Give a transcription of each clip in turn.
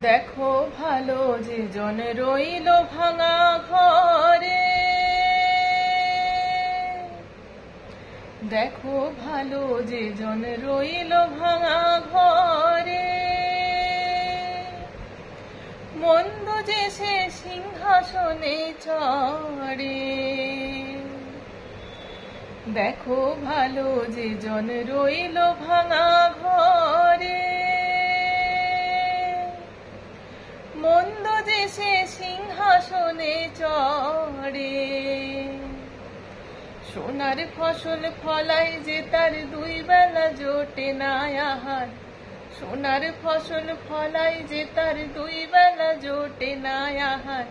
দেখো ভালো যে জন রইল ভাঙা ঘরে, দেখো ভালো যে জন রইল ভাঙা ঘরে, মন্দ যে সে সিংহাসনে চড়ে। দেখো ভালো যে জন রইল ভাঙা ঘরে, মন্দ যে সে সিংহাসনে চড়ে। সোনার ফসল ফলাই যে তার দুই বেলা জোটে না আহার, সোনার ফসল ফলাই যে তার দুই বেলা জোটে না আহার।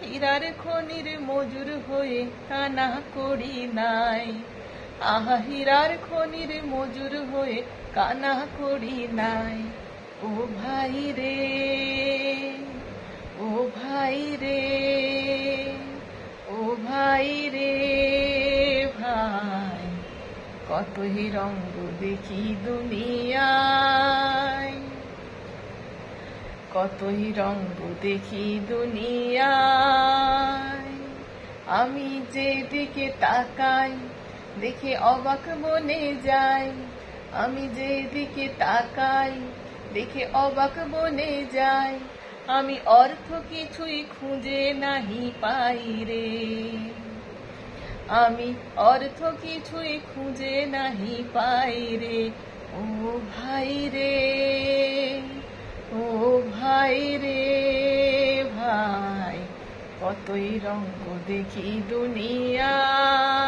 হীরার খনির মজুর হয়ে কানা করি নাই, আহা হীরার খনির মজুর হয়ে কানা করি নাই। ও ভাই রে, ও ভাই রে, ও ভাই রে ভাই, কতই রঙ্গ দেখি দুনিয়ায়, কতই রঙ্গ দেখি দুনিয়ায়। আমি যেদিকে তাকাই দেখে অবাক বনে যাই, আমি যেদিকে তাকাই দেখে অবাক বনে যাই। আমি অর্থ কিছুই খুঁজে নাহি পাই রে, আমি অর্থ কিছুই খুঁজে নাহি পাই রে। ও ভাই রে, ও ভাই রে ভাই, কতই রঙ্গ দেখি দুনিয়ায়।